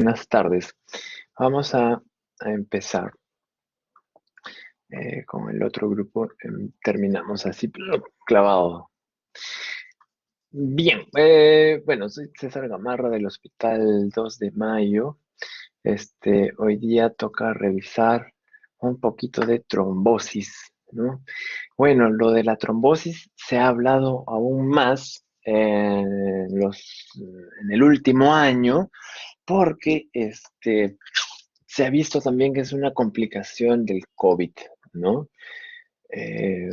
Buenas tardes. Vamos a empezar con el otro grupo. Terminamos así, pero clavado. Bien, bueno, soy César Gamarra del Hospital 2 de Mayo. Hoy día toca revisar un poquito de trombosis, ¿no? Bueno, lo de la trombosis se ha hablado aún más en el último año porque se ha visto también que es una complicación del COVID, ¿no? Eh,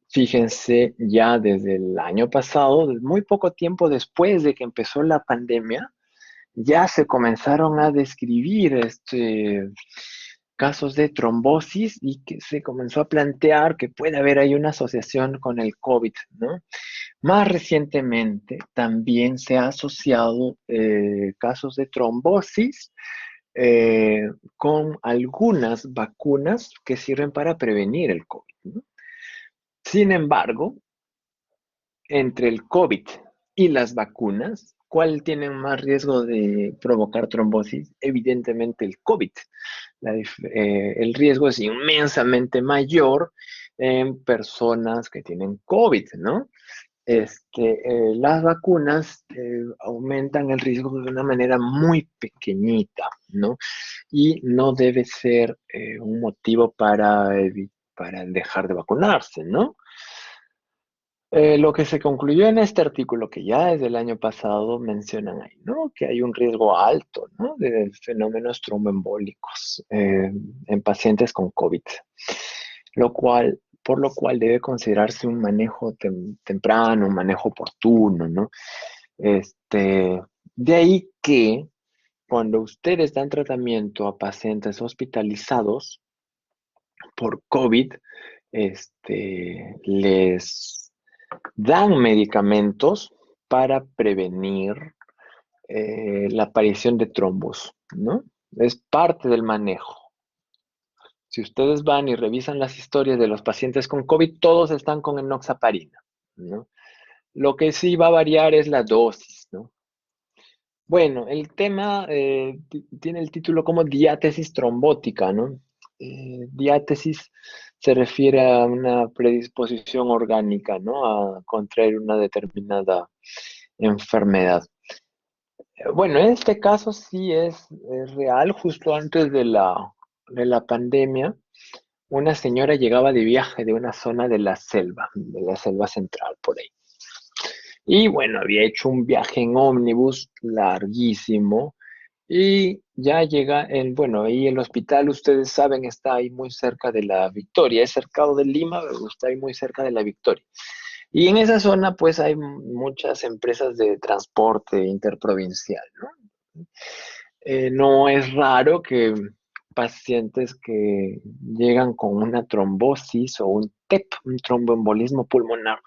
Fíjense, ya desde el año pasado, muy poco tiempo después de que empezó la pandemia, ya se comenzaron a describir casos de trombosis y que se comenzó a plantear que puede haber ahí una asociación con el COVID, ¿no? Más recientemente también se ha asociado casos de trombosis eh, con algunas vacunas que sirven para prevenir el COVID, ¿no? Sin embargo, entre el COVID y las vacunas, ¿cuál tiene más riesgo de provocar trombosis? Evidentemente el COVID. El riesgo es inmensamente mayor en personas que tienen COVID, ¿no? Las vacunas aumentan el riesgo de una manera muy pequeñita, ¿no? Y no debe ser un motivo para dejar de vacunarse, ¿no? Lo que se concluyó en este artículo, que ya es del año pasado, mencionan ahí, ¿no? Que hay un riesgo alto, ¿no? De fenómenos tromboembólicos en pacientes con COVID, por lo cual debe considerarse un manejo temprano, un manejo oportuno, ¿no? De ahí que cuando ustedes dan tratamiento a pacientes hospitalizados por COVID, les dan medicamentos para prevenir la aparición de trombos, ¿no? Es parte del manejo. Si ustedes van y revisan las historias de los pacientes con COVID, todos están con enoxaparina, ¿no? Lo que sí va a variar es la dosis, ¿no? Bueno, el tema tiene el título como diátesis trombótica, ¿no? Diátesis se refiere a una predisposición orgánica, ¿no? A contraer una determinada enfermedad. Bueno, en este caso sí es real. Justo antes de la pandemia, una señora llegaba de viaje de una zona de la selva central, por ahí. Y bueno, había hecho un viaje en ómnibus larguísimo y ya llega bueno, ahí el hospital, ustedes saben, está ahí muy cerca de la Victoria, es cercado de Lima, pero está ahí muy cerca de la Victoria. Y en esa zona pues hay muchas empresas de transporte interprovincial, ¿no? No es raro que pacientes que llegan con una trombosis o un TEP, un tromboembolismo pulmonar,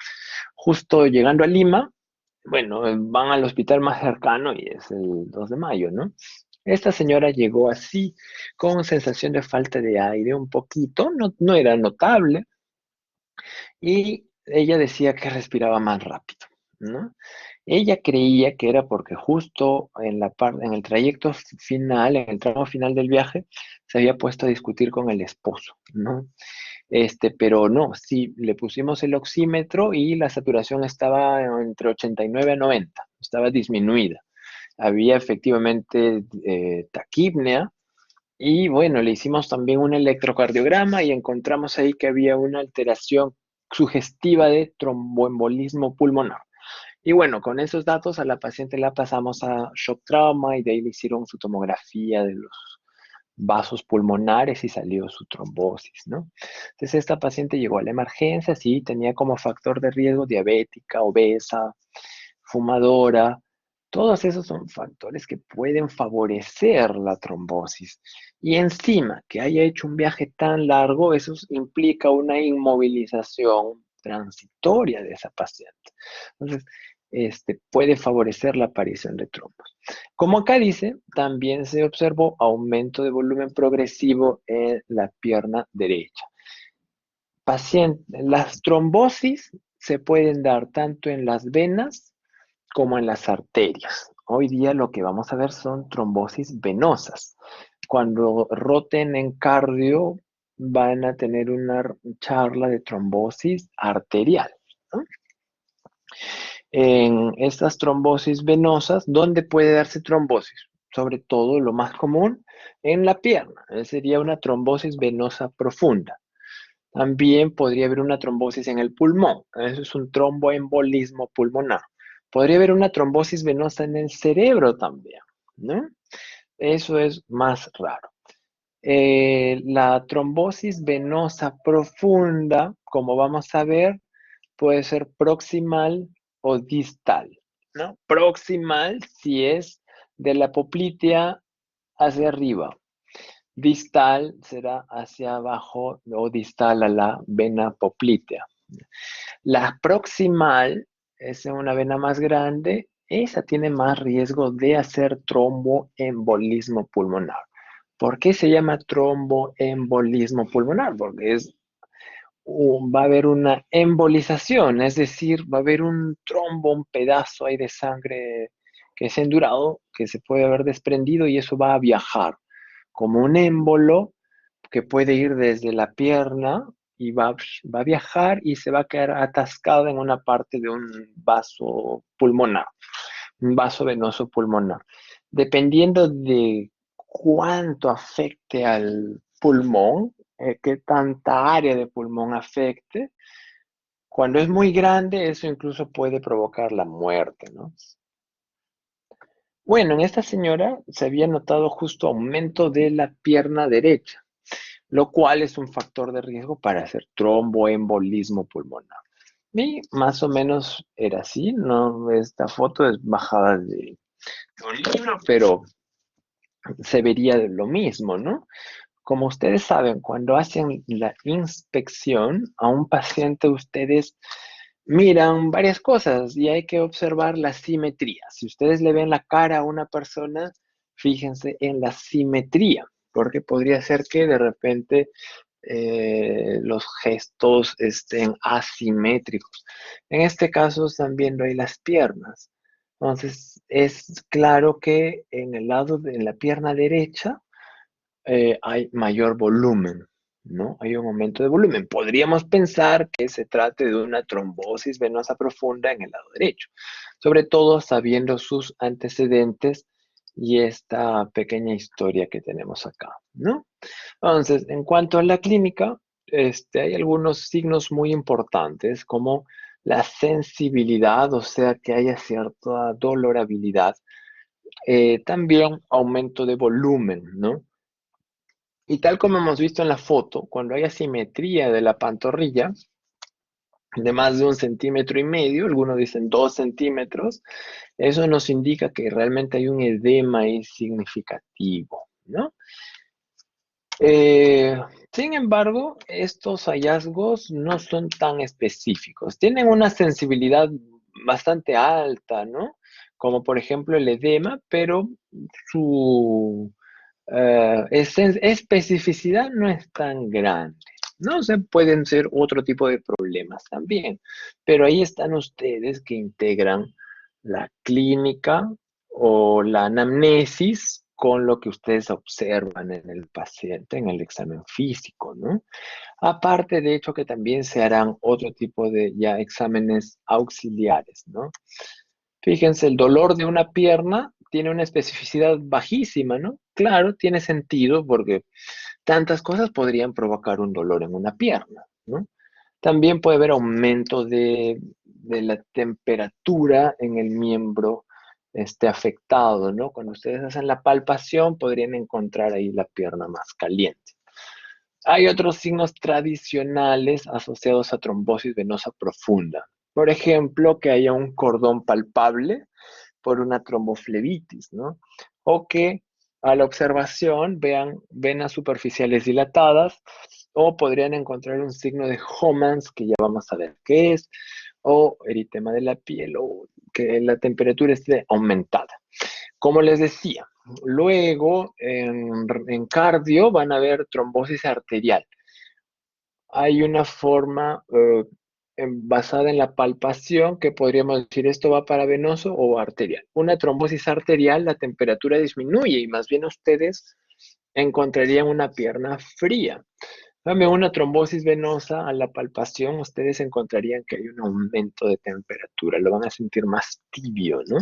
justo llegando a Lima, bueno, van al hospital más cercano y es el 2 de mayo, ¿no? Esta señora llegó así, con sensación de falta de aire un poquito, no era notable, y ella decía que respiraba más rápido, ¿no? Ella creía que era porque justo en el trayecto final, en el tramo final del viaje, se había puesto a discutir con el esposo, ¿no? Pero no, sí, le pusimos el oxímetro y la saturación estaba entre 89 a 90, estaba disminuida. Había efectivamente taquipnea y bueno, le hicimos también un electrocardiograma y encontramos ahí que había una alteración sugestiva de tromboembolismo pulmonar. Y bueno, con esos datos a la paciente la pasamos a shock trauma y de ahí le hicieron su tomografía de los vasos pulmonares y salió su trombosis, ¿no? Entonces esta paciente llegó a la emergencia, sí, tenía como factor de riesgo diabética, obesa, fumadora. Todos esos son factores que pueden favorecer la trombosis. Y encima, que haya hecho un viaje tan largo, eso implica una inmovilización transitoria de esa paciente. Entonces, puede favorecer la aparición de trombos. Como acá dice, también se observó aumento de volumen progresivo en la pierna derecha. Las trombosis se pueden dar tanto en las venas como en las arterias. Hoy día lo que vamos a ver son trombosis venosas. Cuando roten en cardio, van a tener una charla de trombosis arterial, ¿no? En estas trombosis venosas, ¿dónde puede darse trombosis? Sobre todo, lo más común, en la pierna. Sería una trombosis venosa profunda. También podría haber una trombosis en el pulmón. Eso es un tromboembolismo pulmonar. Podría haber una trombosis venosa en el cerebro también, ¿no? Eso es más raro. La trombosis venosa profunda, como vamos a ver, puede ser proximal o distal, ¿no? Proximal si es de la poplitea hacia arriba. Distal será hacia abajo o distal a la vena poplitea. La proximal es una vena más grande, esa tiene más riesgo de hacer tromboembolismo pulmonar. ¿Por qué se llama tromboembolismo pulmonar? Porque va a haber una embolización, es decir, va a haber un trombo, un pedazo ahí de sangre que es endurado, que se puede haber desprendido y eso va a viajar como un émbolo que puede ir desde la pierna y va a viajar y se va a quedar atascado en una parte de un vaso pulmonar, un vaso venoso pulmonar. Dependiendo de cuánto afecte al pulmón, qué tanta área de pulmón afecte, cuando es muy grande, eso incluso puede provocar la muerte, ¿no? Bueno, en esta señora se había notado justo aumento de la pierna derecha, lo cual es un factor de riesgo para hacer tromboembolismo pulmonar. Y más o menos era así, ¿no? Esta foto es bajada de un libro, pero se vería de lo mismo, ¿no? Como ustedes saben, cuando hacen la inspección a un paciente, ustedes miran varias cosas y hay que observar la simetría. Si ustedes le ven la cara a una persona, fíjense en la simetría, porque podría ser que de repente los gestos estén asimétricos. En este caso también lo hay las piernas. Entonces, es claro que en el lado de la pierna derecha hay mayor volumen, ¿no? Hay un aumento de volumen. Podríamos pensar que se trate de una trombosis venosa profunda en el lado derecho, sobre todo sabiendo sus antecedentes y esta pequeña historia que tenemos acá, ¿no? Entonces, en cuanto a la clínica, hay algunos signos muy importantes como la sensibilidad, o sea, que haya cierta dolorabilidad, también aumento de volumen, ¿no? Y tal como hemos visto en la foto, cuando hay asimetría de la pantorrilla, de más de 1,5 centímetros, algunos dicen 2 centímetros, eso nos indica que realmente hay un edema ahí significativo, ¿no? Eh, Sin embargo, estos hallazgos no son tan específicos. Tienen una sensibilidad bastante alta, ¿no? Como por ejemplo el edema, pero su especificidad no es tan grande. No se pueden ser otro tipo de problemas también, pero ahí están ustedes que integran la clínica o la anamnesis con lo que ustedes observan en el paciente, en el examen físico, ¿no? Aparte, de hecho, que también se harán otro tipo de ya exámenes auxiliares, ¿no? Fíjense, el dolor de una pierna tiene una especificidad bajísima, ¿no? Claro, tiene sentido porque tantas cosas podrían provocar un dolor en una pierna, ¿no? También puede haber aumento de la temperatura en el miembro afectado, ¿no? Cuando ustedes hacen la palpación, podrían encontrar ahí la pierna más caliente. Hay otros signos tradicionales asociados a trombosis venosa profunda. Por ejemplo, que haya un cordón palpable por una tromboflebitis, ¿no? O que a la observación vean venas superficiales dilatadas o podrían encontrar un signo de Homans, que ya vamos a ver qué es, o eritema de la piel, o que la temperatura esté aumentada. Como les decía, luego en cardio van a ver trombosis arterial. Hay una forma basada en la palpación, que podríamos decir esto va para venoso o arterial. Una trombosis arterial, la temperatura disminuye y más bien ustedes encontrarían una pierna fría. Dame una trombosis venosa a la palpación, ustedes encontrarían que hay un aumento de temperatura, lo van a sentir más tibio, ¿no?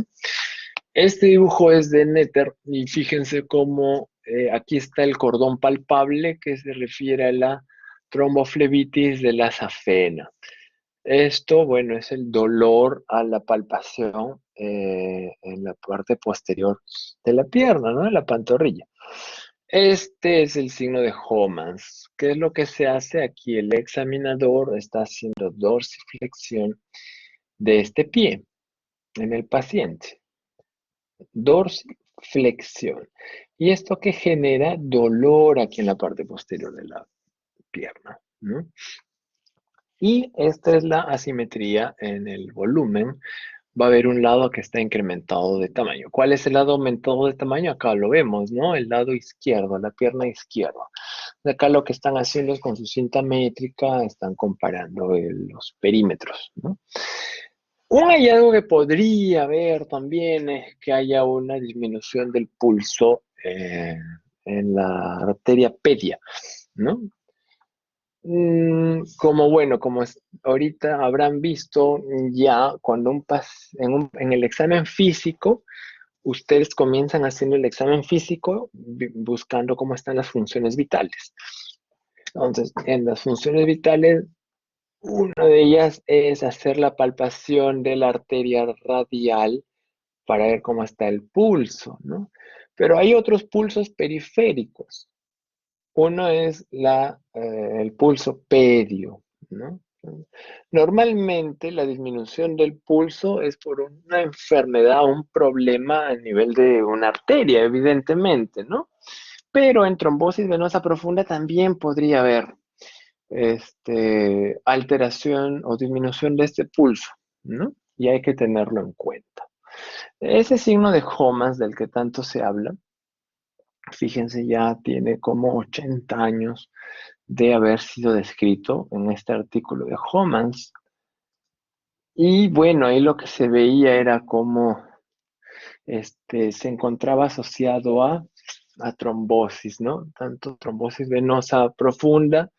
Este dibujo es de Netter y fíjense cómo aquí está el cordón palpable que se refiere a la tromboflebitis de la safena. Esto, bueno, es el dolor a la palpación en la parte posterior de la pierna, ¿no? En la pantorrilla. Este es el signo de Homans. ¿Qué es lo que se hace aquí? El examinador está haciendo dorsiflexión de este pie en el paciente. Dorsiflexión. ¿Y esto que genera? Dolor aquí en la parte posterior de la pierna, ¿no? Y esta es la asimetría en el volumen. Va a haber un lado que está incrementado de tamaño. ¿Cuál es el lado aumentado de tamaño? Acá lo vemos, ¿no? El lado izquierdo, la pierna izquierda. De acá lo que están haciendo es con su cinta métrica, están comparando los perímetros, ¿no? Un hallazgo que podría haber también es que haya una disminución del pulso en la arteria pedia, ¿no? Como bueno, ahorita habrán visto ya cuando en el examen físico, ustedes comienzan haciendo el examen físico buscando cómo están las funciones vitales. Entonces, en las funciones vitales, una de ellas es hacer la palpación de la arteria radial para ver cómo está el pulso, ¿no? Pero hay otros pulsos periféricos. Uno es el pulso pedio, ¿no? Normalmente la disminución del pulso es por una enfermedad, un problema a nivel de una arteria, evidentemente, ¿no? Pero en trombosis venosa profunda también podría haber alteración o disminución de este pulso, ¿no? Y hay que tenerlo en cuenta. Ese signo de Homans del que tanto se habla, fíjense, ya tiene como 80 años de haber sido descrito en este artículo de Homans. Y bueno, ahí lo que se veía era cómo se encontraba asociado a trombosis, ¿no? Tanto trombosis venosa profunda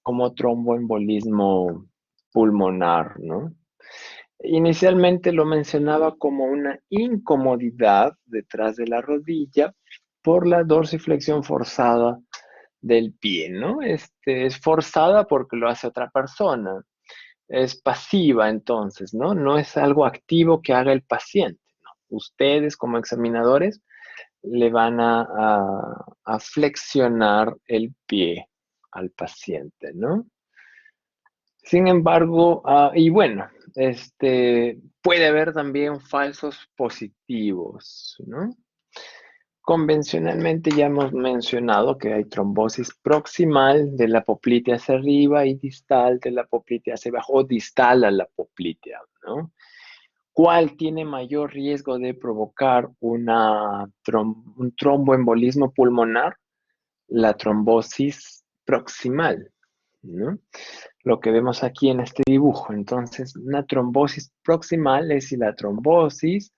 como tromboembolismo pulmonar, ¿no? Inicialmente lo mencionaba como una incomodidad detrás de la rodilla por la dorsiflexión forzada del pie, ¿no? Es forzada porque lo hace otra persona, es pasiva entonces, ¿no? No es algo activo que haga el paciente, ¿no? Ustedes como examinadores le van a flexionar el pie al paciente, ¿no? Sin embargo, y bueno, puede haber también falsos positivos, ¿no? Convencionalmente ya hemos mencionado que hay trombosis proximal de la poplitea hacia arriba y distal de la poplitea hacia abajo, o distal a la poplitea, ¿no? ¿Cuál tiene mayor riesgo de provocar un tromboembolismo pulmonar? La trombosis proximal, ¿no? Lo que vemos aquí en este dibujo. Entonces, una trombosis proximal es si la trombosis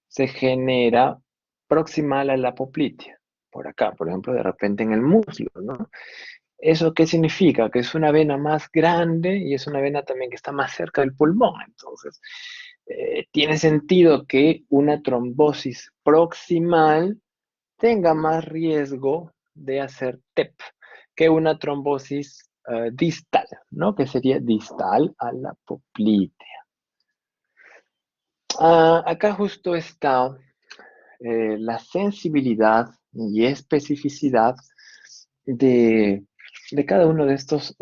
se genera proximal a la poplitea. Por acá, por ejemplo, de repente en el muslo, ¿no? ¿Eso qué significa? Que es una vena más grande y es una vena también que está más cerca del pulmón. Entonces, tiene sentido que una trombosis proximal tenga más riesgo de hacer TEP que una trombosis distal, ¿no? Que sería distal a la poplitea. Acá justo está la sensibilidad y especificidad de, de cada uno de estos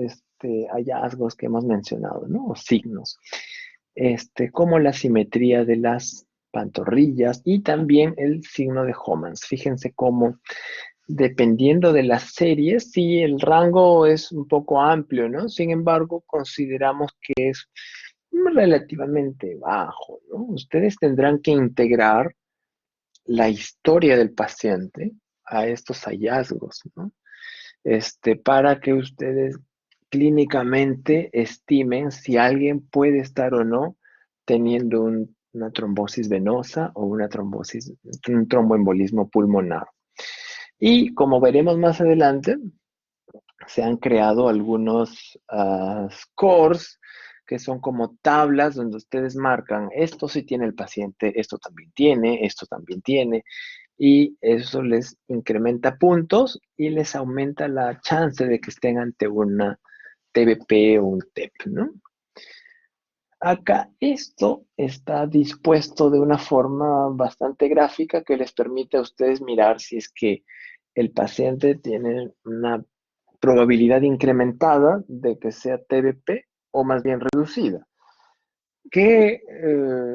hallazgos que hemos mencionado, ¿no? O signos, como la simetría de las pantorrillas y también el signo de Homans. Fíjense cómo, dependiendo de las series, sí, el rango es un poco amplio, ¿no? Sin embargo, consideramos que es relativamente bajo, ¿no? Ustedes tendrán que integrar la historia del paciente a estos hallazgos, ¿no? Para que ustedes clínicamente estimen si alguien puede estar o no teniendo una trombosis venosa o un tromboembolismo pulmonar. Y como veremos más adelante, se han creado algunos scores que son como tablas donde ustedes marcan, esto sí tiene el paciente, esto también tiene, y eso les incrementa puntos y les aumenta la chance de que estén ante una TBP o un TEP, ¿no? Acá esto está dispuesto de una forma bastante gráfica que les permite a ustedes mirar si es que el paciente tiene una probabilidad incrementada de que sea TBP o más bien reducida, que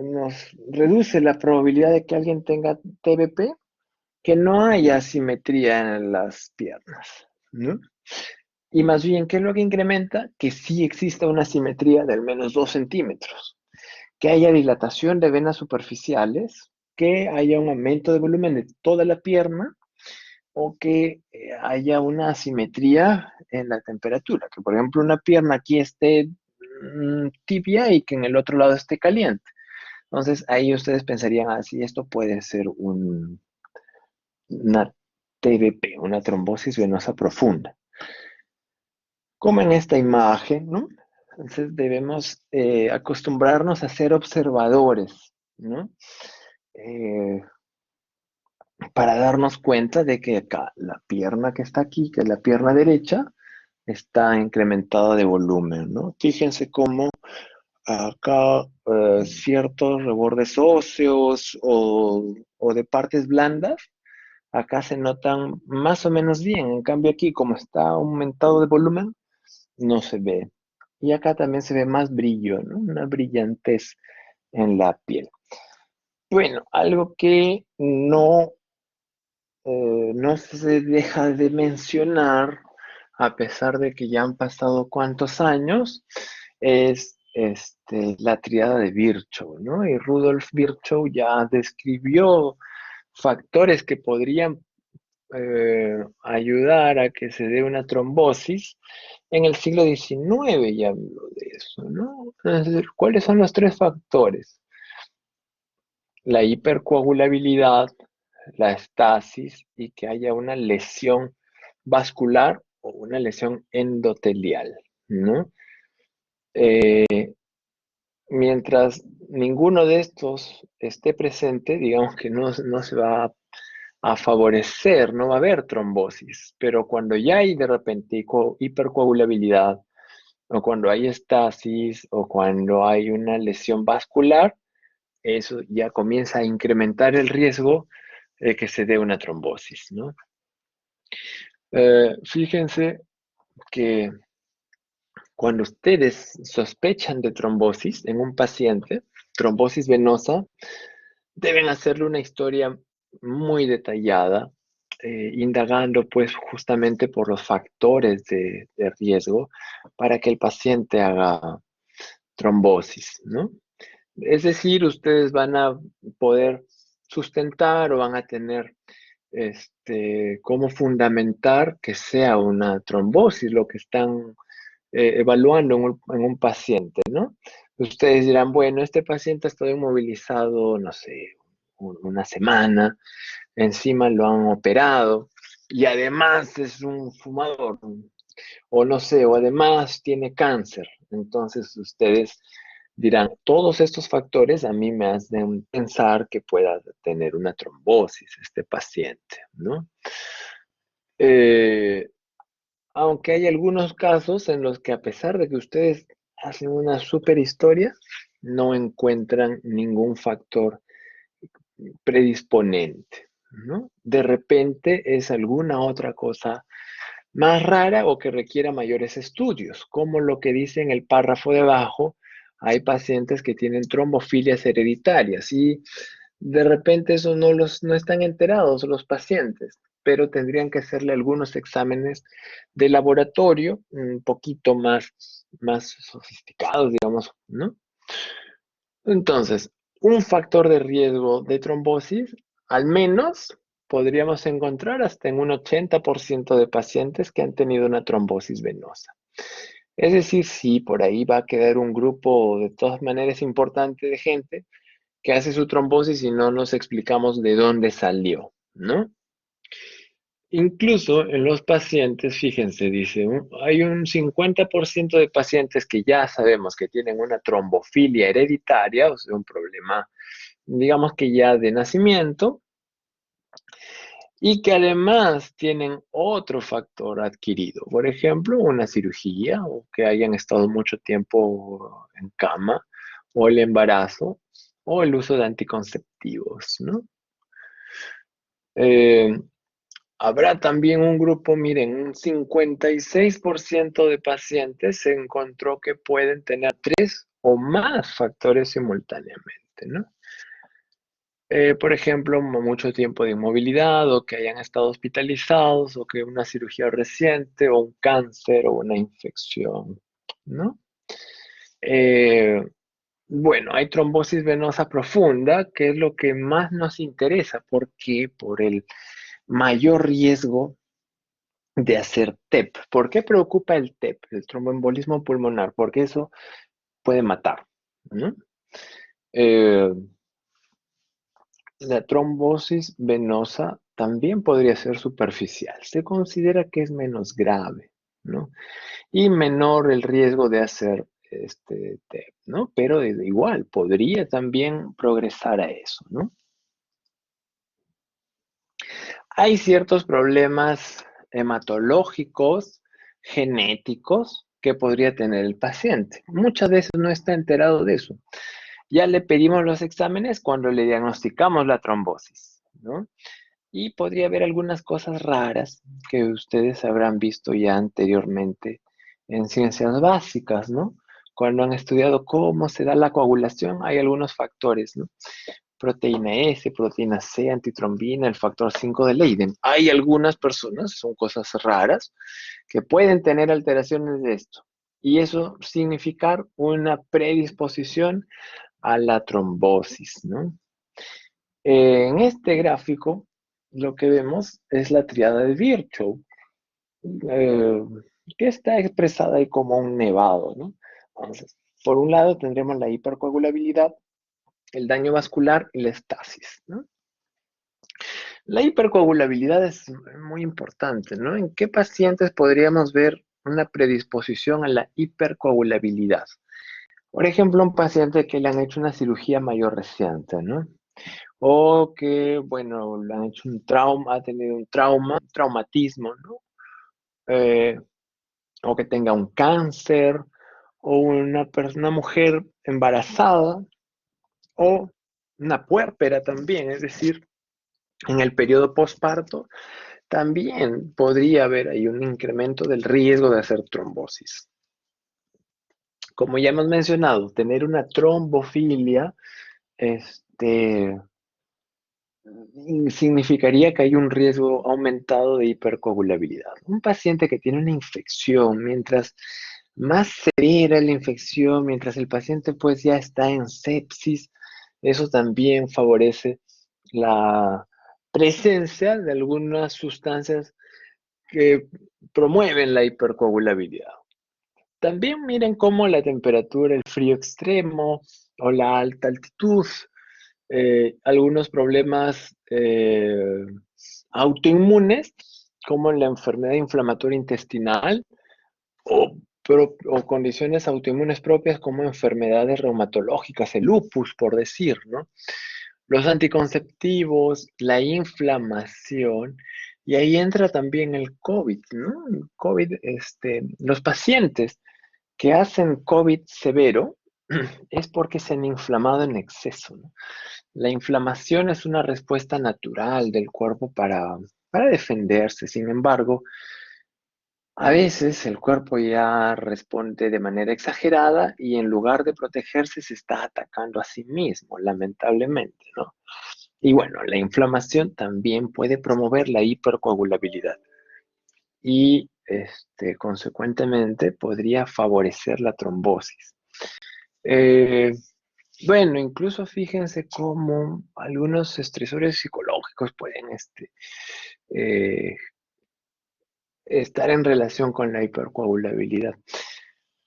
nos reduce la probabilidad de que alguien tenga TBP, que no haya asimetría en las piernas, ¿no? Y más bien, ¿qué es lo que incrementa? Que sí exista una simetría de al menos 2 centímetros, que haya dilatación de venas superficiales, que haya un aumento de volumen de toda la pierna o que haya una asimetría en la temperatura, que por ejemplo una pierna aquí esté tibia y que en el otro lado esté caliente. Entonces ahí ustedes pensarían, así esto puede ser una TBP, una trombosis venosa profunda. Como en esta imagen, ¿no? Entonces debemos acostumbrarnos a ser observadores, ¿no? Eh, para darnos cuenta de que acá la pierna que está aquí, que es la pierna derecha, está incrementada de volumen, ¿no? Fíjense cómo acá ciertos rebordes óseos o de partes blandas, acá se notan más o menos bien. En cambio aquí, como está aumentado de volumen, no se ve. Y acá también se ve más brillo, ¿no? Una brillantez en la piel. Bueno, algo que no se deja de mencionar, a pesar de que ya han pasado cuantos años, es la triada de Virchow, ¿no? Y Rudolf Virchow ya describió factores que podrían ayudar a que se dé una trombosis. En el siglo XIX ya habló de eso, ¿no? Entonces, ¿cuáles son los tres factores? La hipercoagulabilidad, la estasis y que haya una lesión vascular o una lesión endotelial, ¿no? Mientras ninguno de estos esté presente, digamos que no se va a favorecer, no va a haber trombosis, pero cuando ya hay de repente hipercoagulabilidad o cuando hay estasis o cuando hay una lesión vascular, eso ya comienza a incrementar el riesgo de que se dé una trombosis, ¿no? Fíjense que cuando ustedes sospechan de trombosis en un paciente, trombosis venosa, deben hacerle una historia muy detallada, indagando pues justamente por los factores de riesgo para que el paciente haga trombosis, ¿no? Es decir, ustedes van a poder sustentar o van a tener cómo fundamentar que sea una trombosis lo que están evaluando en un paciente, ¿no? Ustedes dirán, bueno, este paciente ha estado inmovilizado, no sé, una semana, encima lo han operado y además es un fumador, o no sé, o además tiene cáncer. Entonces ustedes dirán, todos estos factores a mí me hacen pensar que pueda tener una trombosis este paciente, ¿no? Eh, Aunque hay algunos casos en los que a pesar de que ustedes hacen una super historia, no encuentran ningún factor predisponente, ¿no? De repente es alguna otra cosa más rara o que requiera mayores estudios, como lo que dice en el párrafo de abajo, hay pacientes que tienen trombofilias hereditarias y de repente eso no están enterados los pacientes, pero tendrían que hacerle algunos exámenes de laboratorio un poquito más sofisticados, digamos, ¿no? Entonces, un factor de riesgo de trombosis, al menos podríamos encontrar hasta en un 80% de pacientes que han tenido una trombosis venosa. Es decir, sí, por ahí va a quedar un grupo de todas maneras importante de gente que hace su trombosis y no nos explicamos de dónde salió, ¿no? Incluso en los pacientes, fíjense, dice, hay un 50% de pacientes que ya sabemos que tienen una trombofilia hereditaria, o sea, un problema, digamos que ya de nacimiento, y que además tienen otro factor adquirido, por ejemplo, una cirugía o que hayan estado mucho tiempo en cama, o el embarazo, o el uso de anticonceptivos, ¿no? Eh, Habrá también un grupo, miren, un 56% de pacientes se encontró que pueden tener tres o más factores simultáneamente, ¿no? Por ejemplo, mucho tiempo de inmovilidad o que hayan estado hospitalizados o que una cirugía reciente o un cáncer o una infección, ¿no? Eh, bueno, hay trombosis venosa profunda, que es lo que más nos interesa. ¿Por qué? Por el mayor riesgo de hacer TEP. ¿Por qué preocupa el TEP, el tromboembolismo pulmonar? Porque eso puede matar, ¿no? Eh, la trombosis venosa también podría ser superficial. Se considera que es menos grave, ¿no? Y menor el riesgo de hacer este TEP, ¿no? Pero igual podría también progresar a eso, ¿no? Hay ciertos problemas hematológicos, genéticos, que podría tener el paciente. Muchas veces no está enterado de eso. Ya le pedimos los exámenes cuando le diagnosticamos la trombosis, ¿no? Y podría haber algunas cosas raras que ustedes habrán visto ya anteriormente en ciencias básicas, ¿no? Cuando han estudiado cómo se da la coagulación, hay algunos factores, ¿no? Proteína S, proteína C, antitrombina, el factor 5 de Leiden. Hay algunas personas, son cosas raras, que pueden tener alteraciones de esto. Y eso significar una predisposición a la trombosis, ¿no? En este gráfico, lo que vemos es la triada de Virchow, eh, que está expresada ahí como un nevado, ¿no? Entonces, por un lado tendremos la hipercoagulabilidad, el daño vascular y la estasis, ¿no? La hipercoagulabilidad es muy importante, ¿no? ¿En qué pacientes podríamos ver una predisposición a la hipercoagulabilidad? Por ejemplo, un paciente que le han hecho una cirugía mayor reciente, ¿no? O que, bueno, le han hecho un trauma, ha tenido un trauma, traumatismo, ¿no? Eh, o que tenga un cáncer, o una persona, una mujer embarazada, o una puérpera también, es decir, en el periodo postparto, también podría haber ahí un incremento del riesgo de hacer trombosis. Como ya hemos mencionado, tener una trombofilia, este, significaría que hay un riesgo aumentado de hipercoagulabilidad. Un paciente que tiene una infección, mientras más severa la infección, mientras el paciente pues ya está en sepsis, eso también favorece la presencia de algunas sustancias que promueven la hipercoagulabilidad. También miren cómo la temperatura, el frío extremo o la alta altitud, algunos problemas autoinmunes, como la enfermedad inflamatoria intestinal o, o condiciones autoinmunes propias como enfermedades reumatológicas, el lupus, por decir, ¿no? Los anticonceptivos, la inflamación, y ahí entra también el COVID, ¿no? El COVID, los pacientes que hacen COVID severo es porque se han inflamado en exceso, ¿no? La inflamación es una respuesta natural del cuerpo para defenderse. Sin embargo, a veces el cuerpo ya responde de manera exagerada y en lugar de protegerse se está atacando a sí mismo, lamentablemente, ¿no? Y bueno, la inflamación también puede promover la hipercoagulabilidad y consecuentemente podría favorecer la trombosis. Eh, bueno, incluso fíjense cómo algunos estresores psicológicos pueden eh, estar en relación con la hipercoagulabilidad.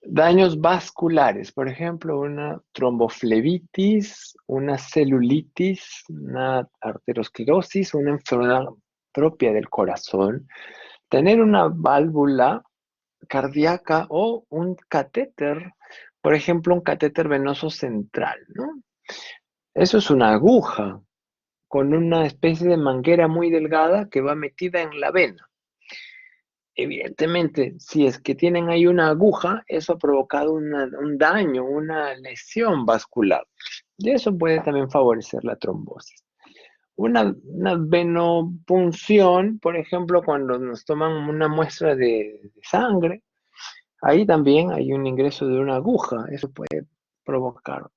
Daños vasculares, por ejemplo, una tromboflebitis, una celulitis, una arteriosclerosis, una enfermedad propia del corazón, tener una válvula cardíaca o un catéter, por ejemplo, un catéter venoso central, ¿no? Eso es una aguja con una especie de manguera muy delgada que va metida en la vena. Evidentemente, si es que tienen ahí una aguja, eso ha provocado un daño, una lesión vascular. Y eso puede también favorecer la trombosis. Una venopunción, por ejemplo, cuando nos toman una muestra de sangre, ahí también hay un ingreso de una aguja. Eso puede provocar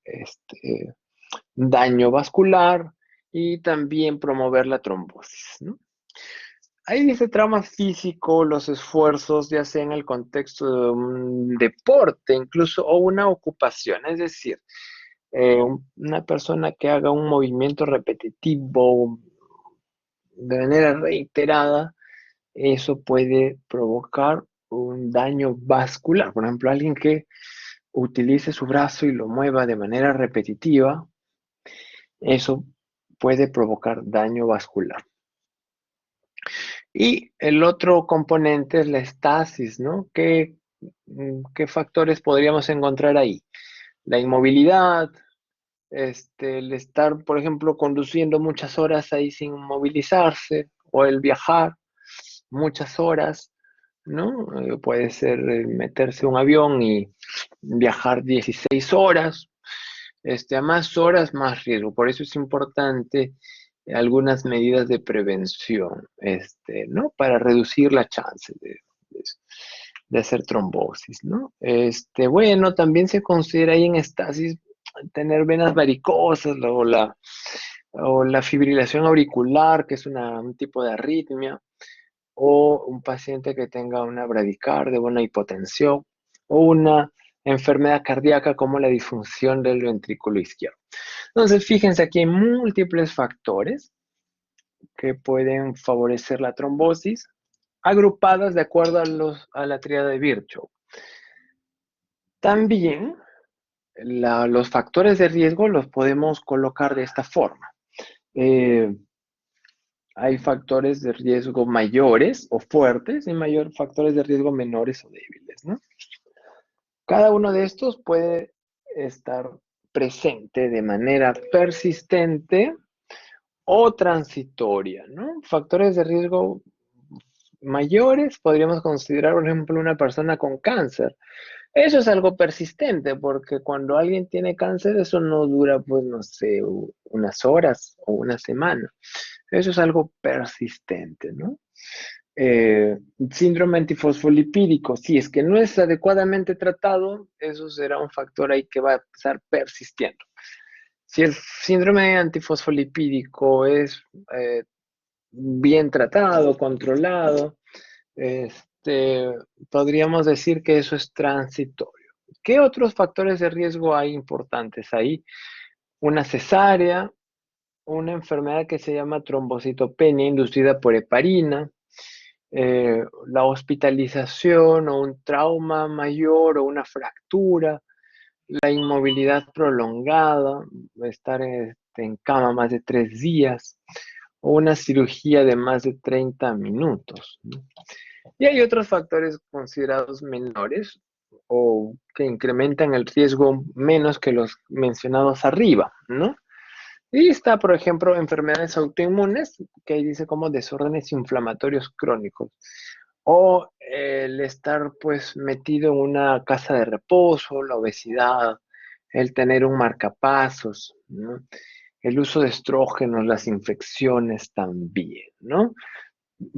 daño vascular y también promover la trombosis, ¿no? Ahí dice trauma físico, los esfuerzos, ya sea en el contexto de un deporte, incluso, o una ocupación. Es decir, una persona que haga un movimiento repetitivo de manera reiterada, eso puede provocar un daño vascular. Por ejemplo, alguien que utilice su brazo y lo mueva de manera repetitiva, eso puede provocar daño vascular. Y el otro componente es la estasis, ¿no? ¿Qué factores podríamos encontrar ahí? La inmovilidad, el estar, por ejemplo, conduciendo muchas horas ahí sin movilizarse, o el viajar muchas horas, ¿no? Puede ser meterse en un avión y viajar 16 horas, a más horas, más riesgo. Por eso es importante algunas medidas de prevención, ¿no? Para reducir la chance de hacer trombosis, ¿no? Bueno, también se considera ahí en estasis tener venas varicosas o la fibrilación auricular, que es un tipo de arritmia, o un paciente que tenga una bradicardia, una hipotensión, o una enfermedad cardíaca como la disfunción del ventrículo izquierdo. Entonces, fíjense, aquí hay múltiples factores que pueden favorecer la trombosis, agrupadas de acuerdo a la tríada de Virchow. También los factores de riesgo los podemos colocar de esta forma. Hay factores de riesgo mayores o fuertes y factores de riesgo menores o débiles, ¿no? Cada uno de estos puede estar presente de manera persistente o transitoria, ¿no? Factores de riesgo mayores podríamos considerar, por ejemplo, una persona con cáncer. Eso es algo persistente, porque cuando alguien tiene cáncer, eso no dura, pues, no sé, unas horas o una semana. Eso es algo persistente, ¿no? Síndrome antifosfolipídico, si es que no es adecuadamente tratado, eso será un factor ahí que va a estar persistiendo. Si el síndrome antifosfolipídico es bien tratado, controlado, podríamos decir que eso es transitorio. ¿Qué otros factores de riesgo hay importantes ahí? Una cesárea, una enfermedad que se llama trombocitopenia inducida por heparina, la hospitalización o un trauma mayor o una fractura, la inmovilidad prolongada, estar en cama más de 3 días, o una cirugía de más de 30 minutos, ¿no? Y hay otros factores considerados menores o que incrementan el riesgo menos que los mencionados arriba, ¿no? Y está, por ejemplo, enfermedades autoinmunes, que ahí dice como desórdenes inflamatorios crónicos. O el estar, pues, metido en una casa de reposo, la obesidad, el tener un marcapasos, ¿no? El uso de estrógenos, las infecciones también, ¿no?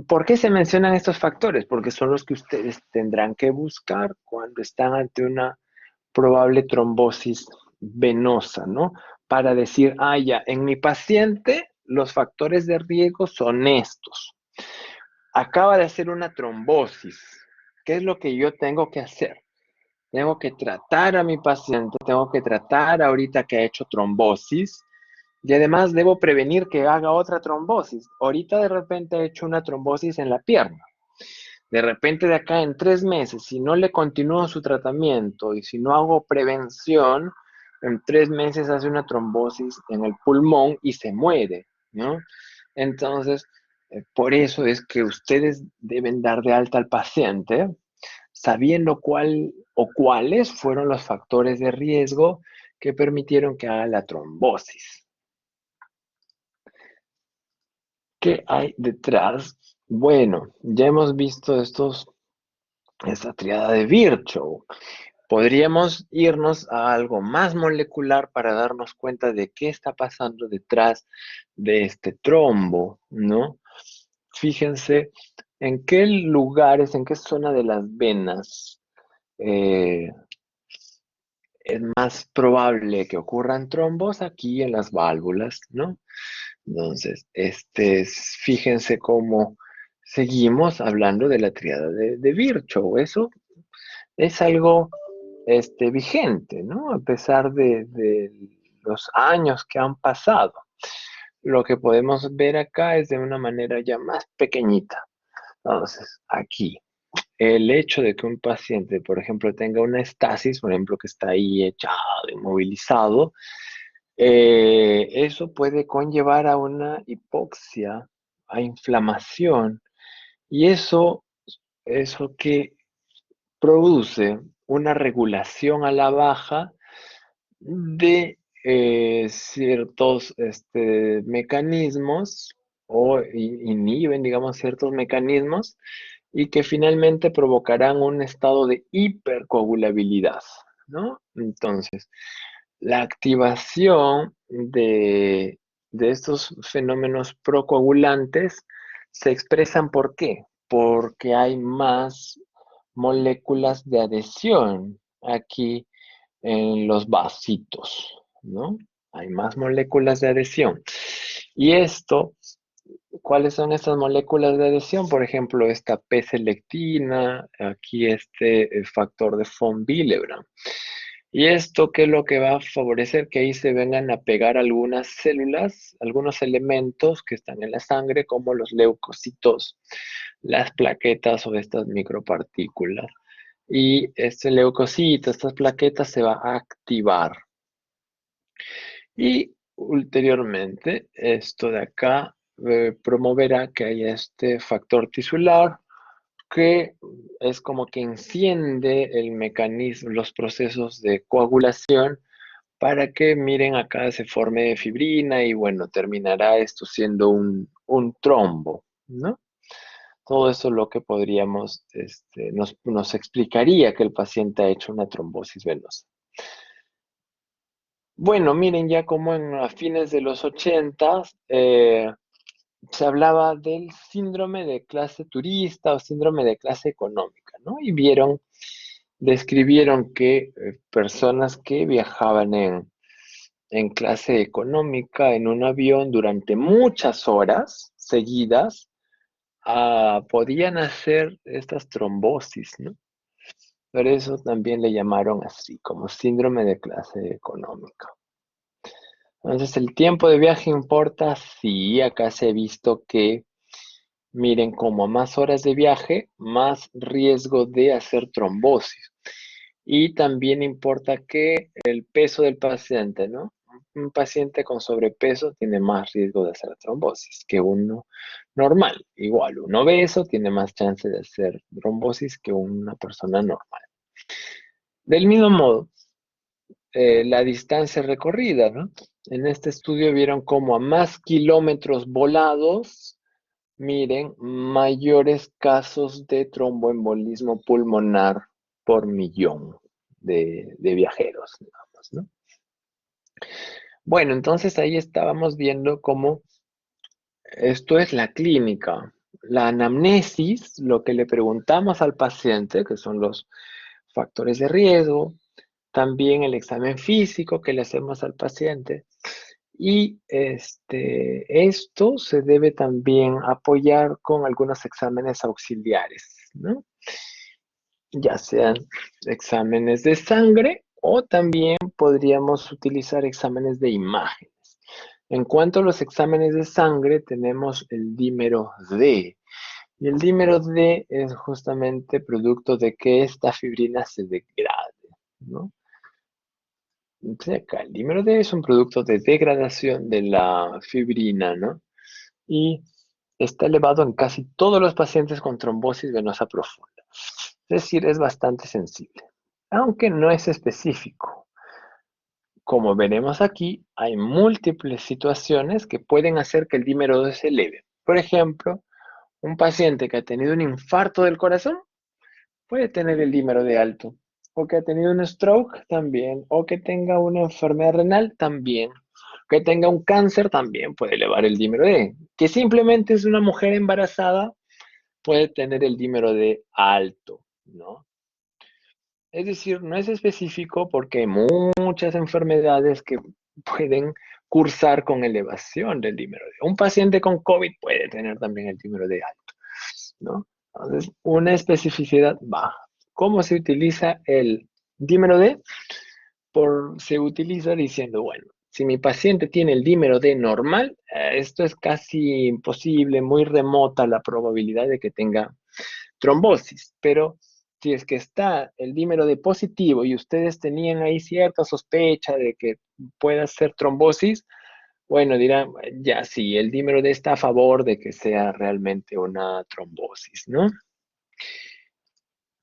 ¿Por qué se mencionan estos factores? Porque son los que ustedes tendrán que buscar cuando están ante una probable trombosis venosa, ¿no? Para decir, ya, en mi paciente los factores de riesgo son estos. Acaba de hacer una trombosis. ¿Qué es lo que yo tengo que hacer? Tengo que tratar a mi paciente, tengo que tratar ahorita que ha hecho trombosis y además debo prevenir que haga otra trombosis. Ahorita de repente ha hecho una trombosis en la pierna. De repente de acá en 3 meses, si no le continúo su tratamiento y si no hago prevención, en 3 meses hace una trombosis en el pulmón y se muere, ¿no? Entonces, por eso es que ustedes deben dar de alta al paciente sabiendo cuál o cuáles fueron los factores de riesgo que permitieron que haga la trombosis. ¿Qué hay detrás? Bueno, ya hemos visto esta triada de Virchow. Podríamos irnos a algo más molecular para darnos cuenta de qué está pasando detrás de este trombo, ¿no? Fíjense en qué lugares, en qué zona de las venas eh, es más probable que ocurran trombos aquí en las válvulas, ¿no? Entonces, fíjense cómo seguimos hablando de la triada de Virchow. Eso es algo vigente, ¿no? A pesar de los años que han pasado. Lo que podemos ver acá es de una manera ya más pequeñita. Entonces, aquí, el hecho de que un paciente, por ejemplo, tenga una estasis, por ejemplo, que está ahí echado, inmovilizado, eso puede conllevar a una hipoxia, a inflamación, y eso que produce una regulación a la baja de ciertos mecanismos o inhiben, digamos, ciertos mecanismos y que finalmente provocarán un estado de hipercoagulabilidad, ¿no? Entonces, la activación de estos fenómenos procoagulantes se expresan ¿por qué? Porque hay más moléculas de adhesión aquí en los vasitos, ¿no? Hay más moléculas de adhesión. Y ¿cuáles son estas moléculas de adhesión? Por ejemplo, esta P-selectina, aquí factor de von Willebrand. ¿Y esto qué es lo que va a favorecer? Que ahí se vengan a pegar algunas células, algunos elementos que están en la sangre, como los leucocitos, las plaquetas o estas micropartículas. Y este leucocito, estas plaquetas se va a activar. Y ulteriormente, esto de acá promoverá que haya este factor tisular que es como que enciende el mecanismo, los procesos de coagulación para que, miren, acá se forme fibrina y bueno, terminará esto siendo un trombo, ¿no? Todo eso es lo que podríamos, nos explicaría que el paciente ha hecho una trombosis venosa. Bueno, miren, ya como a fines de los 80 se hablaba del síndrome de clase turista o síndrome de clase económica, ¿no? Y describieron que personas que viajaban en clase económica en un avión durante muchas horas seguidas, podían hacer estas trombosis, ¿no? Por eso también le llamaron así, como síndrome de clase económica. Entonces, ¿el tiempo de viaje importa? Sí, acá se ha visto que, miren, como a más horas de viaje, más riesgo de hacer trombosis. Y también importa que el peso del paciente, ¿no? Un paciente con sobrepeso tiene más riesgo de hacer trombosis que uno normal. Igual, un obeso tiene más chance de hacer trombosis que una persona normal. Del mismo modo, la distancia recorrida, ¿no? En este estudio vieron cómo a más kilómetros volados, miren, mayores casos de tromboembolismo pulmonar por millón de viajeros, digamos, ¿no? Bueno, entonces ahí estábamos viendo cómo esto es la clínica. La anamnesis, lo que le preguntamos al paciente, que son los factores de riesgo, también el examen físico que le hacemos al paciente. Y esto se debe también apoyar con algunos exámenes auxiliares, ¿no? Ya sean exámenes de sangre o también podríamos utilizar exámenes de imágenes. En cuanto a los exámenes de sangre, tenemos el dímero D. Y el dímero D es justamente producto de que esta fibrina se degrade, ¿no? Entonces acá el dímero D es un producto de degradación de la fibrina, ¿no? Y está elevado en casi todos los pacientes con trombosis venosa profunda. Es decir, es bastante sensible, aunque no es específico. Como veremos aquí, hay múltiples situaciones que pueden hacer que el dímero D se eleve. Por ejemplo, un paciente que ha tenido un infarto del corazón puede tener el dímero D alto, o que ha tenido un stroke también, o que tenga una enfermedad renal también, que tenga un cáncer también puede elevar el dímero D. Que simplemente es una mujer embarazada puede tener el dímero D alto, ¿no? Es decir, no es específico porque hay muchas enfermedades que pueden cursar con elevación del dímero D. Un paciente con COVID puede tener también el dímero D alto, ¿no? Entonces, una especificidad baja. ¿Cómo se utiliza el dímero D? Se utiliza diciendo, bueno, si mi paciente tiene el dímero D normal, esto es casi imposible, muy remota la probabilidad de que tenga trombosis, pero si es que está el dímero D positivo y ustedes tenían ahí cierta sospecha de que pueda ser trombosis, bueno, dirán, ya sí, el dímero D está a favor de que sea realmente una trombosis, ¿no?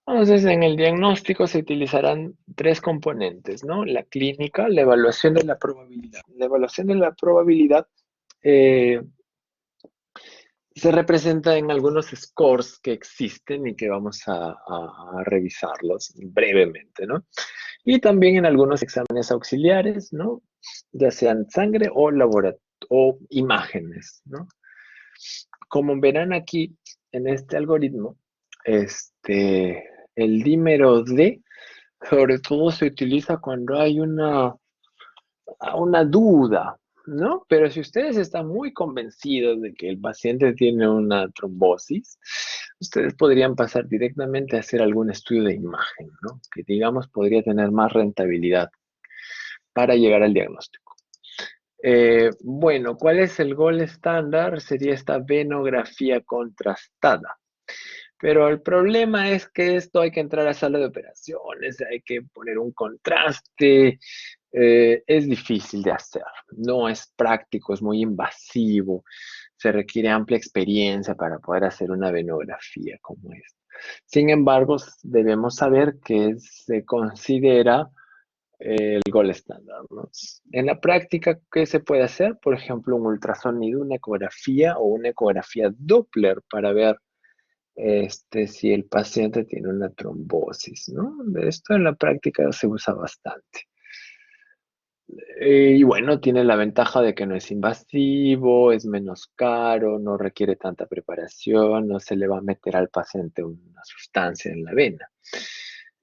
Entonces, en el diagnóstico se utilizarán tres componentes, ¿no? La clínica, la evaluación de la probabilidad. La evaluación de la probabilidad eh, se representa en algunos scores que existen y que vamos a revisarlos brevemente, ¿no? Y también en algunos exámenes auxiliares, ¿no? Ya sean sangre o imágenes, ¿no? Como verán aquí en este algoritmo, el dímero D sobre todo se utiliza cuando hay una duda, ¿no? Pero si ustedes están muy convencidos de que el paciente tiene una trombosis, ustedes podrían pasar directamente a hacer algún estudio de imagen, ¿no? Que digamos podría tener más rentabilidad para llegar al diagnóstico. Bueno, ¿cuál es el gol estándar? Sería esta venografía contrastada. Pero el problema es que esto hay que entrar a sala de operaciones, hay que poner un contraste, es difícil de hacer, no es práctico, es muy invasivo, se requiere amplia experiencia para poder hacer una venografía como esta. Sin embargo, debemos saber que se considera el gol estándar, ¿no? En la práctica, ¿qué se puede hacer? Por ejemplo, un ultrasonido, una ecografía o una ecografía Doppler para ver si el paciente tiene una trombosis, ¿no? Esto en la práctica se usa bastante. Y bueno, tiene la ventaja de que no es invasivo, es menos caro, no requiere tanta preparación, no se le va a meter al paciente una sustancia en la vena.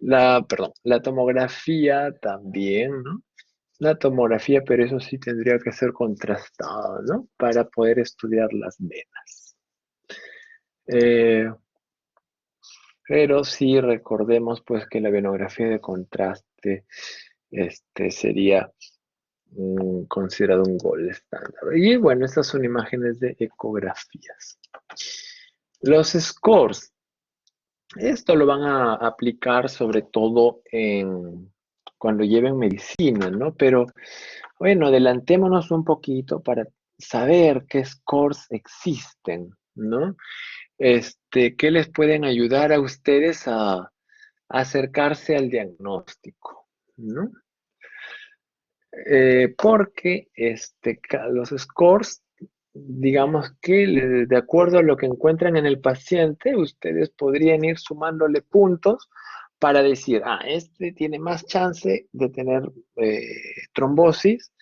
Perdón, la tomografía también, ¿no? La tomografía, pero eso sí tendría que ser contrastada, ¿no? Para poder estudiar las venas. Eh, pero sí recordemos pues que la venografía de contraste sería considerado un gol estándar. Y bueno, estas son imágenes de ecografías. Los scores, esto lo van a aplicar sobre todo cuando lleven medicina, ¿no? Pero bueno, adelantémonos un poquito para saber qué scores existen, ¿no? ¿Qué les pueden ayudar a ustedes a acercarse al diagnóstico, ¿no? Porque los scores, digamos que de acuerdo a lo que encuentran en el paciente, ustedes podrían ir sumándole puntos para decir, este tiene más chance de tener trombosis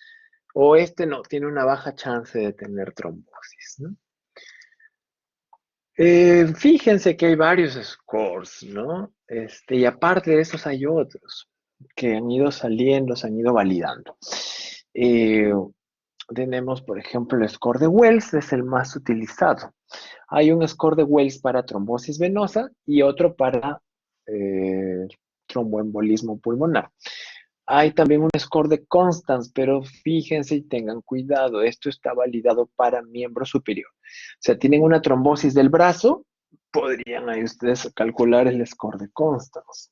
o este no, tiene una baja chance de tener trombosis, ¿no? Fíjense que hay varios scores, ¿no? Y aparte de esos hay otros que han ido saliendo, se han ido validando. Eh, Tenemos, por ejemplo, el score de Wells, es el más utilizado. Hay un score de Wells para trombosis venosa y otro para eh, tromboembolismo pulmonar. Hay también un score de Constance, pero fíjense y tengan cuidado, esto está validado para miembro superior. O sea, tienen una trombosis del brazo, podrían ahí ustedes calcular el score de Constance.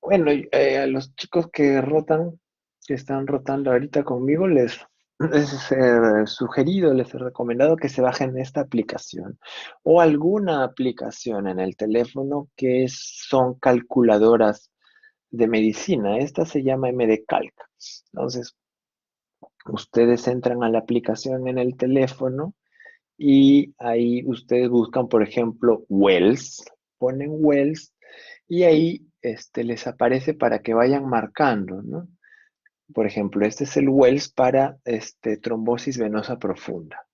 Bueno, a los chicos que rotan, que están rotando ahorita conmigo, les he sugerido, les he recomendado que se bajen esta aplicación o alguna aplicación en el teléfono son calculadoras de medicina. Esta se llama MDCalc. Entonces, ustedes entran a la aplicación en el teléfono y ahí ustedes buscan, por ejemplo, Wells, ponen Wells y ahí les aparece para que vayan marcando, ¿no? Por ejemplo, este es el Wells para trombosis venosa profunda.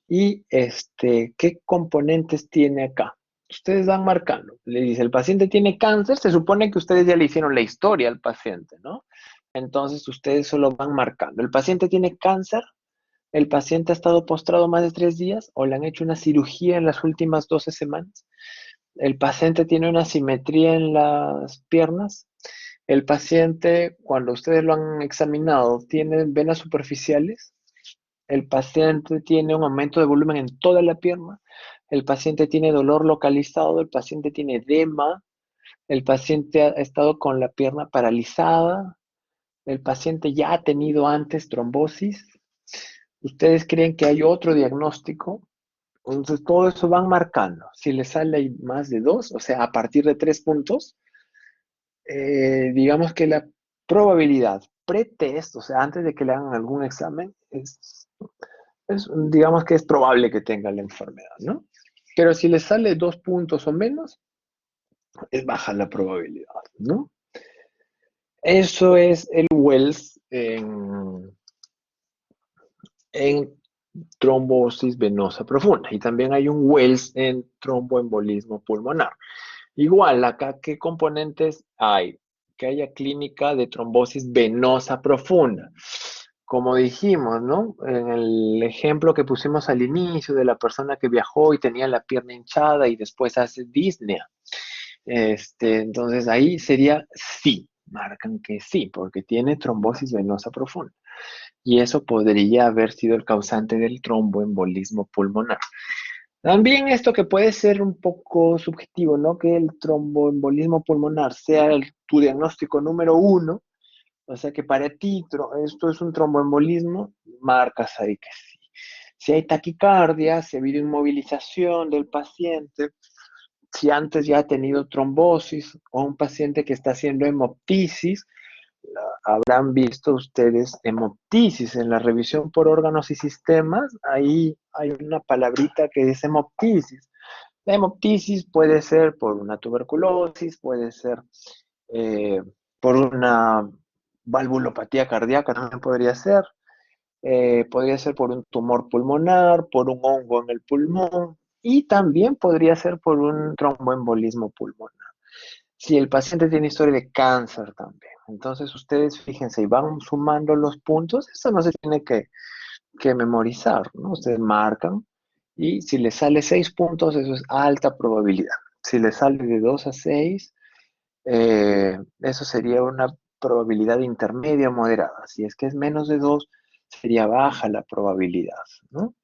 Y ¿qué componentes tiene acá? Ustedes van marcando. Le dice, el paciente tiene cáncer, se supone que ustedes ya le hicieron la historia al paciente, ¿no? Entonces ustedes solo van marcando. ¿El paciente tiene cáncer? ¿El paciente ha estado postrado más de 3 días? ¿O le han hecho una cirugía en las últimas 12 semanas? ¿El paciente tiene una simetría en las piernas? ¿El paciente, cuando ustedes lo han examinado, tiene venas superficiales? ¿El paciente tiene un aumento de volumen en toda la pierna? ¿El paciente tiene dolor localizado? ¿El paciente tiene edema? ¿El paciente ha estado con la pierna paralizada? ¿El paciente ya ha tenido antes trombosis? ¿Ustedes creen que hay otro diagnóstico? Entonces, todo eso van marcando. Si les sale más de 2, o sea, a partir de 3 puntos, digamos que la probabilidad pretest, o sea, antes de que le hagan algún examen, digamos que es probable que tenga la enfermedad, ¿no? Pero si les sale 2 puntos o menos, es baja la probabilidad, ¿no? Eso es el Wells en trombosis venosa profunda. Y también hay un Wells en tromboembolismo pulmonar. Igual, acá, ¿qué componentes hay? Que haya clínica de trombosis venosa profunda. Como dijimos, ¿no? En el ejemplo que pusimos al inicio de la persona que viajó y tenía la pierna hinchada y después hace disnea. Entonces ahí sería sí, marcan que sí, porque tiene trombosis venosa profunda. Y eso podría haber sido el causante del tromboembolismo pulmonar. También esto que puede ser un poco subjetivo, ¿no? Que el tromboembolismo pulmonar sea tu diagnóstico número uno, o sea que para ti esto es un tromboembolismo, marcas ahí que sí. Si hay taquicardia, si ha habido inmovilización del paciente, si antes ya ha tenido trombosis o un paciente que está haciendo hemoptisis, habrán visto ustedes hemoptisis en la revisión por órganos y sistemas. Ahí hay una palabrita que dice hemoptisis. La hemoptisis puede ser por una tuberculosis, puede ser eh, por una valvulopatía cardíaca, también podría ser por un tumor pulmonar, por un hongo en el pulmón y también podría ser por un tromboembolismo pulmonar. Si el paciente tiene historia de cáncer también. Entonces ustedes fíjense y van sumando los puntos, eso no se tiene que memorizar, ¿no? Ustedes marcan y si les sale 6 puntos, eso es alta probabilidad. Si les sale de 2 a 6, eso sería una probabilidad intermedia o moderada. Si es que es menos de 2, sería baja la probabilidad, ¿no?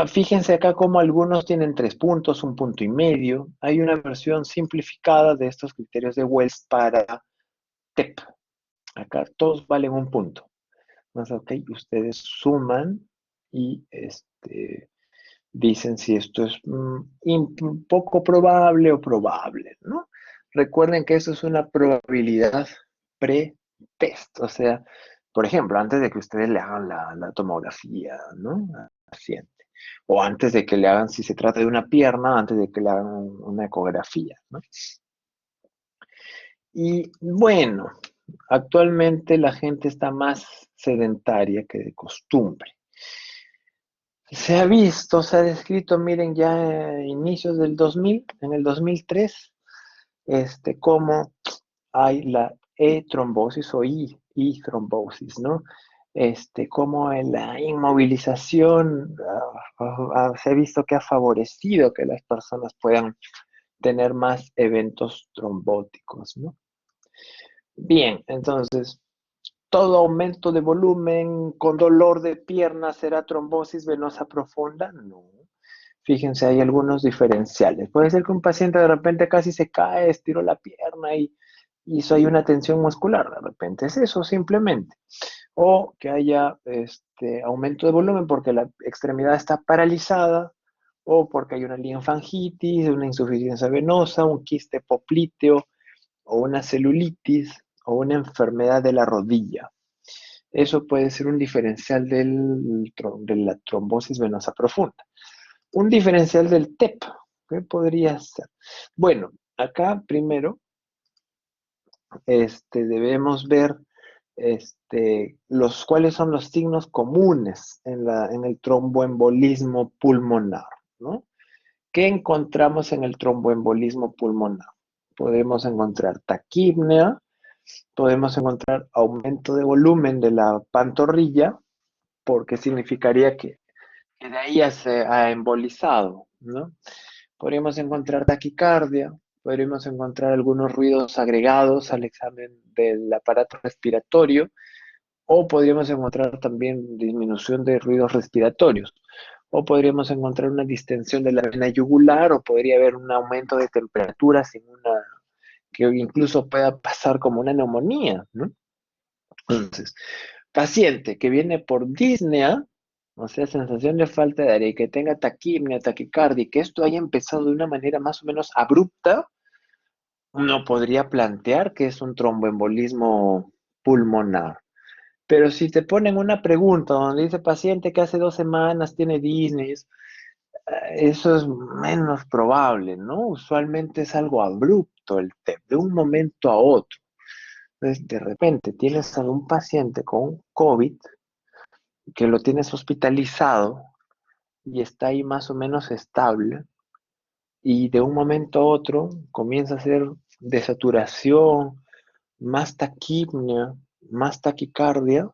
Fíjense acá como algunos tienen 3 puntos, 1,5 puntos. Hay una versión simplificada de estos criterios de Wells para TEP. Acá todos valen 1 punto. Entonces, ok, ustedes suman y dicen si esto es un poco probable o probable, ¿no? Recuerden que eso es una probabilidad pre-test, o sea, por ejemplo, antes de que ustedes le hagan la tomografía, ¿no? Al paciente. O antes de que le hagan, si se trata de una pierna, antes de que le hagan una ecografía, ¿no? Y bueno, actualmente la gente está más sedentaria que de costumbre. Se ha visto, se ha descrito, miren, ya a inicios del 2000, en el 2003, cómo hay la e-trombosis o I-trombosis, ¿no? Cómo en la inmovilización se ha visto que ha favorecido que las personas puedan tener más eventos trombóticos, ¿no? Bien, entonces, todo aumento de volumen con dolor de pierna será trombosis venosa profunda, no. Fíjense, hay algunos diferenciales. Puede ser que un paciente de repente casi se cae, estiró la pierna y hizo ahí una tensión muscular. De repente es eso simplemente. O que haya aumento de volumen porque la extremidad está paralizada o porque hay una linfangitis, una insuficiencia venosa, un quiste popliteo o una celulitis o una enfermedad de la rodilla. Eso puede ser un diferencial de la trombosis venosa profunda. Un diferencial del TEP, ¿qué podría ser? Bueno, acá primero debemos ver cuáles son los signos comunes en el tromboembolismo pulmonar, ¿no? ¿Qué encontramos en el tromboembolismo pulmonar? Podemos encontrar taquipnea, podemos encontrar aumento de volumen de la pantorrilla, porque significaría que de ahí ya se ha embolizado, ¿no? Podríamos encontrar taquicardia, podríamos encontrar algunos ruidos agregados al examen del aparato respiratorio, o podríamos encontrar también disminución de ruidos respiratorios, o podríamos encontrar una distensión de la vena yugular, o podría haber un aumento de temperatura que incluso pueda pasar como una neumonía, ¿no? Entonces, paciente que viene por disnea, o sea, sensación de falta de aire, y que tenga taquipnea, taquicardia, y que esto haya empezado de una manera más o menos abrupta, uno podría plantear que es un tromboembolismo pulmonar. Pero si te ponen una pregunta donde dice paciente que hace 2 semanas tiene Disney, eso es menos probable, ¿no? Usualmente es algo abrupto el TEP, de un momento a otro. Entonces, de repente tienes a un paciente con COVID que lo tienes hospitalizado y está ahí más o menos estable y de un momento a otro comienza a ser desaturación, más taquipnea, más taquicardia.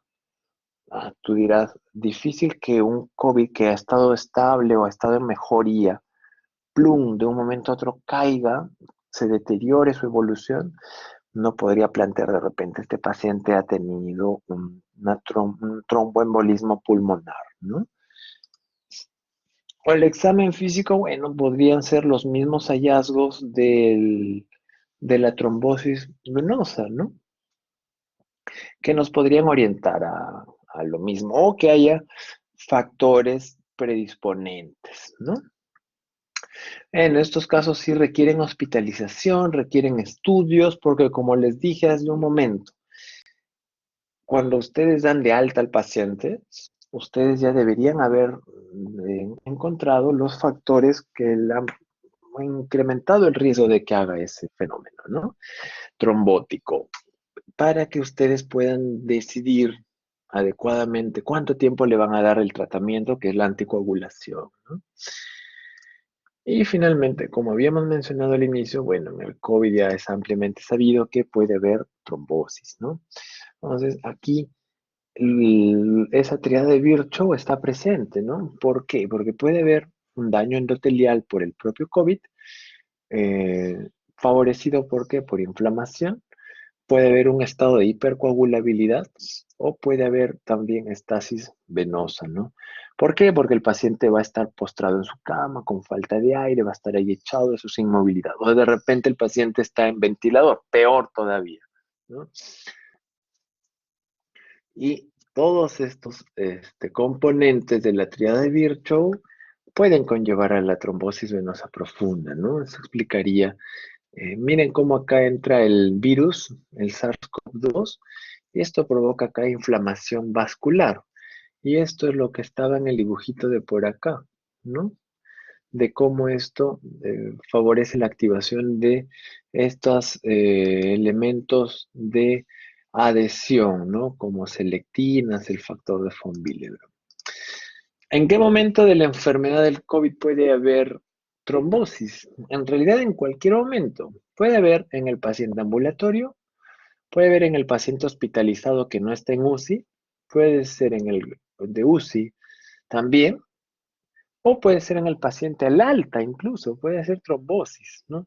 Tú dirás, difícil que un COVID que ha estado estable o ha estado en mejoría, plum, de un momento a otro caiga, se deteriore su evolución. No podría plantear de repente este paciente ha tenido un tromboembolismo pulmonar, ¿no? O el examen físico, bueno, podrían ser los mismos hallazgos de la trombosis venosa, ¿no? Que nos podrían orientar a lo mismo, o que haya factores predisponentes, ¿no? En estos casos sí requieren hospitalización, requieren estudios, porque como les dije hace un momento, cuando ustedes dan de alta al paciente, ustedes ya deberían haber encontrado los factores que le han incrementado el riesgo de que haga ese fenómeno, ¿no? Trombótico, para que ustedes puedan decidir adecuadamente cuánto tiempo le van a dar el tratamiento, que es la anticoagulación, ¿no? Y finalmente, como habíamos mencionado al inicio, bueno, en el COVID ya es ampliamente sabido que puede haber trombosis, ¿no? Entonces, aquí esa triada de Virchow está presente, ¿no? ¿Por qué? Porque puede haber un daño endotelial por el propio COVID, eh, favorecido ¿por qué? Por inflamación. Puede haber un estado de hipercoagulabilidad o puede haber también estasis venosa, ¿no? ¿Por qué? Porque el paciente va a estar postrado en su cama con falta de aire, va a estar ahí echado, eso es inmovilidad. O de repente el paciente está en ventilador, peor todavía, ¿no? Y todos estos componentes de la triada de Virchow pueden conllevar a la trombosis venosa profunda, ¿no? Eso explicaría. Miren cómo acá entra el virus, el SARS-CoV-2, y esto provoca acá inflamación vascular. Y esto es lo que estaba en el dibujito de por acá, ¿no? De cómo esto favorece la activación de estos elementos de adhesión, ¿no? Como selectinas, el factor de von Willebrand. ¿En qué momento de la enfermedad del COVID puede haber trombosis? En realidad, en cualquier momento. Puede haber en el paciente ambulatorio, puede haber en el paciente hospitalizado que no está en UCI, puede ser en el de UCI también, o puede ser en el paciente al alta incluso, puede ser trombosis, ¿no?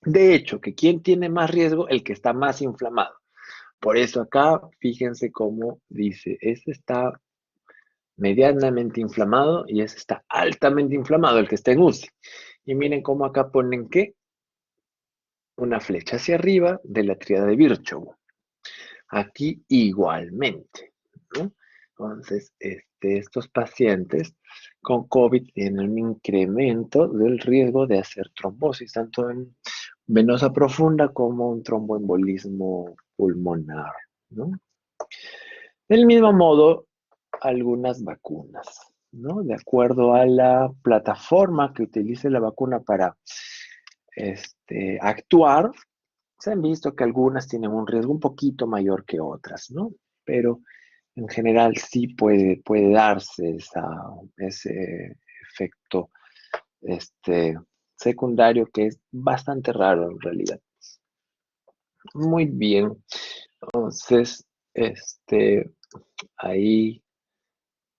De hecho, que ¿quién tiene más riesgo? El que está más inflamado. Por eso acá, fíjense cómo dice, este está medianamente inflamado y ese está altamente inflamado, el que está en UCI. Y miren cómo acá ponen que una flecha hacia arriba de la tríada de Virchow. Aquí igualmente, ¿no? Entonces, estos pacientes con COVID tienen un incremento del riesgo de hacer trombosis, tanto en venosa profunda como un tromboembolismo pulmonar, ¿no? Del mismo modo, algunas vacunas, ¿no? De acuerdo a la plataforma que utilice la vacuna para actuar, se han visto que algunas tienen un riesgo un poquito mayor que otras, ¿no? Pero en general sí puede darse ese efecto secundario que es bastante raro en realidad. Muy bien. Entonces, ahí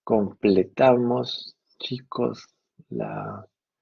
completamos, chicos, la